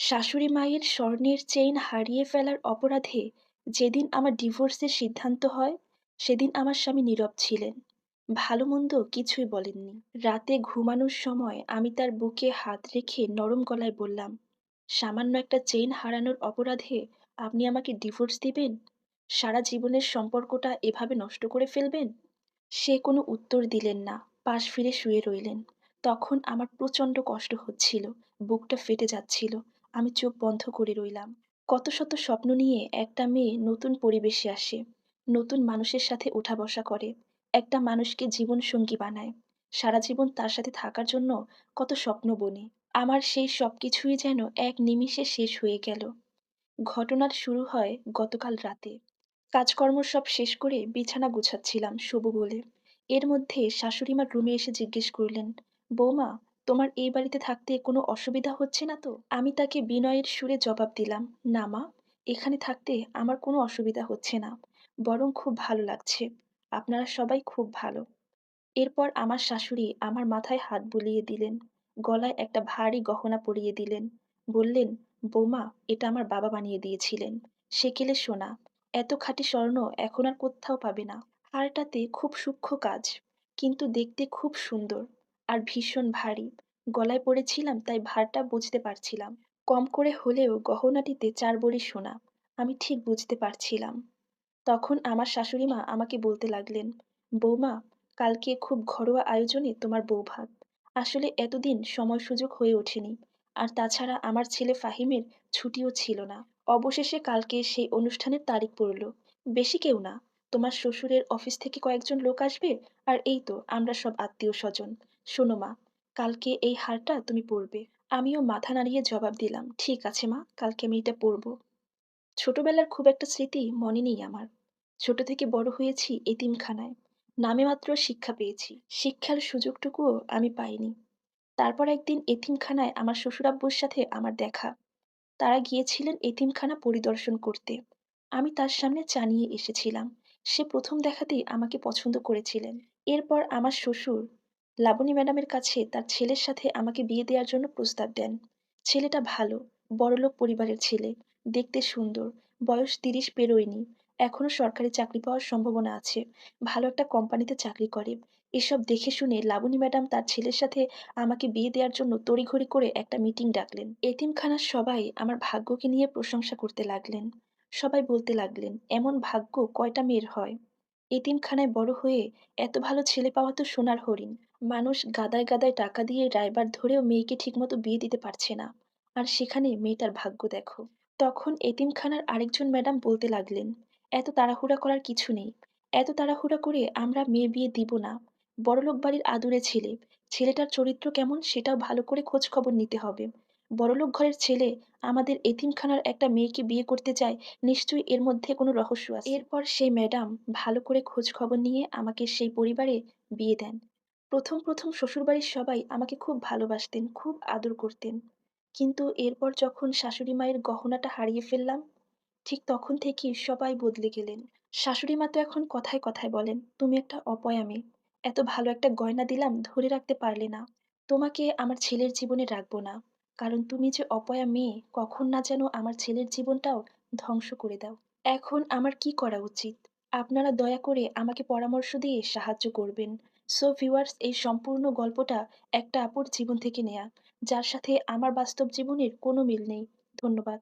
শাশুড়ি মায়ের স্বর্ণের চেইন হারিয়ে ফেলার অপরাধে যেদিন আমার ডিভোর্সের সিদ্ধান্ত হয়, সেদিন আমার স্বামী নীরব ছিলেন। ভালো মন্দ কিছুই বলেননি। রাতে ঘুমানোর সময় আমি তার বুকে হাত রেখে নরম গলায় বললাম, সামান্য একটা চেইন হারানোর অপরাধে আপনি আমাকে ডিভোর্স দিবেন? সারা জীবনের সম্পর্কটা এভাবে নষ্ট করে ফেলবেন? সে কোনো উত্তর দিলেন না, পাশ ফিরে শুয়ে রইলেন। তখন আমার প্রচণ্ড কষ্ট হচ্ছিল, বুকটা ফেটে যাচ্ছিল। আমি চোখ বন্ধ করে রইলাম। কত শত স্বপ্ন নিয়ে একটা মেয়ে নতুন পরিবেশে আসে, নতুন মানুষের সাথে ওঠা বসা করে, একটা মানুষকে জীবনসঙ্গী বানায়, সারা জীবন তার সাথে থাকার জন্য কত স্বপ্ন বনে। আমার সেই সব কিছুই যেন এক নিমিষে শেষ হয়ে গেল। ঘটনার শুরু হয় গতকাল রাতে। কাজকর্ম সব শেষ করে বিছানা গুছাচ্ছিলাম শোবো বলে। এর মধ্যে শাশুড়িমা রুমে এসে জিজ্ঞেস করলেন, বৌমা, তোমার এই বাড়িতে থাকতে কোনো অসুবিধা হচ্ছে না তো? আমি তাকে বিনয়ের সুরে জবাব দিলাম, না মা, এখানে থাকতে আমার কোনো অসুবিধা হচ্ছে না, বরং খুব ভালো লাগছে। আপনারা সবাই খুব ভালো। এরপর আমার শাশুড়ি আমার মাথায় হাত বুলিয়ে দিলেন, গলায় একটা ভারী গহনা পরিয়ে দিলেন। বললেন, বৌমা, এটা আমার বাবা বানিয়ে দিয়েছিলেন, সেকেলে সোনা। এত খাঁটি স্বর্ণ এখন আর কোথাও পাবে না। হারটাতে খুব সূক্ষ্ম কাজ, কিন্তু দেখতে খুব সুন্দর আর ভীষণ ভারী। গলায় পড়েছিলাম তাই ভারটা বুঝতে পারছিলাম। কম করে হলেও গহনাটিতে 4 ভরি সোনা। আমি ঠিক বুঝতে পারছিলাম। তখন আমার শাশুড়িমা আমাকে বলতে লাগলেন, বৌমা, কালকে খুব ঘরোয়া আয়োজনে তোমার বৌভাত। আসলে এতদিন সময় সুযোগ হয়ে ওঠেনি। আর তাছাড়া আমার ছেলে ফাহিমের ছুটিও ছিল না। অবশেষে কালকে সেই অনুষ্ঠানের তারিখ পড়ল। বেশি কেউ না, তোমার শ্বশুরের অফিস থেকে কয়েকজন লোক আসবে, আর এই তো আমরা সব আত্মীয় স্বজন। শোনো মা, কালকে এই হারটা তুমি পরবে। আমিও মাথা নাড়িয়ে জবাব দিলাম, ঠিক আছে মা, কালকে আমি এটা পরবো। ছোটবেলার খুব একটা স্মৃতি মনে নেই আমার। ছোট থেকে বড় হয়েছি এতিমখানায়। নামে মাত্র শিক্ষা পেয়েছি, শিক্ষার সুযোগটুকুও আমি পাইনি। তারপর একদিন এতিমখানায় আমার শ্বশুরাব্বুর সাথে আমার দেখা। তারা গিয়েছিলেন এতিমখানা পরিদর্শন করতে। আমি তার সামনে চা নিয়ে এসেছিলাম। সে প্রথম দেখাতেই আমাকে পছন্দ করেছিলেন। এরপর আমার শ্বশুর লাবণী ম্যাডামের কাছে তার ছেলের সাথে আমাকে বিয়ে দেওয়ার জন্য প্রস্তাব দেন। ছেলেটা ভালো, বড়লোক পরিবারের ছেলে, দেখতে সুন্দর, বয়স 30 পেরোয়নি, এখনো সরকারি চাকরি পাওয়ার সম্ভাবনা আছে, ভালো একটা কোম্পানিতে চাকরি করে। এসব দেখে শুনে লাবণী ম্যাডাম তার ছেলের সাথে আমাকে বিয়ে দেওয়ার জন্য তড়িঘড়ি করে একটা মিটিং ডাকলেন। এতিমখানার সবাই আমার ভাগ্যকে নিয়ে প্রশংসা করতে লাগলেন। সবাই বলতে লাগলেন, এমন ভাগ্য কয়টা মেয়ের হয়। এতিমখানায় বড় হয়ে এত ভালো ছেলে পাওয়া তো সোনার হরিণ। মানুষ গাদায় গাদায় টাকা দিয়ে রায়বার ধরেও মেয়েকে ঠিকমতো বিয়ে দিতে পারছে না, আর সেখানে মেয়েটার ভাগ্য দেখো। তখন এতিমখানার আরেকজন ম্যাডাম বলতে লাগলেন, এত তাড়াহুড়া করার কিছু নেই, এত তাড়াহুড়া করে আমরা মেয়ে বিয়ে দিব না। বড়লোক বাড়ির আদুরে ছেলে, ছেলেটার চরিত্র কেমন সেটাও ভালো করে খোঁজ খবর নিতে হবে। বড়লোক ঘরের ছেলে আমাদের এতিমখানার একটা মেয়েকে বিয়ে করতে চায়, নিশ্চয়ই এর মধ্যে কোনো রহস্য আছে। এরপর সেই ম্যাডাম ভালো করে খোঁজ খবর নিয়ে আমাকে সেই পরিবারে বিয়ে দেন। প্রথম প্রথম শ্বশুরবাড়ির সবাই আমাকে খুব ভালোবাসতেন, খুব আদর করতেন। কিন্তু এরপর যখন শাশুড়ি মায়ের গহনাটা হারিয়ে ফেললাম, ঠিক তখন থেকেই সবাই বদলে গেলেন। শাশুড়ি মা তো এখন কথায় কথায় বলেন, তুমি একটা অপয়া মেয়ে, এত ভালো একটা গয়না দিলাম ধরে রাখতে পারলে না, তোমাকে আমার ছেলের জীবনে রাখবো না, কারণ তুমি যে অপয়া মেয়ে, কখন না যেন আমার ছেলের জীবনটাও ধ্বংস করে দাও। এখন আমার কি করা উচিত? আপনারা দয়া করে আমাকে পরামর্শ দিয়ে সাহায্য করবেন। সো ভিউয়ার্স, এই সম্পূর্ণ গল্পটা একটা আপুর জীবন থেকে নেয়া, যার সাথে আমার বাস্তব জীবনের কোনো মিল নেই। ধন্যবাদ।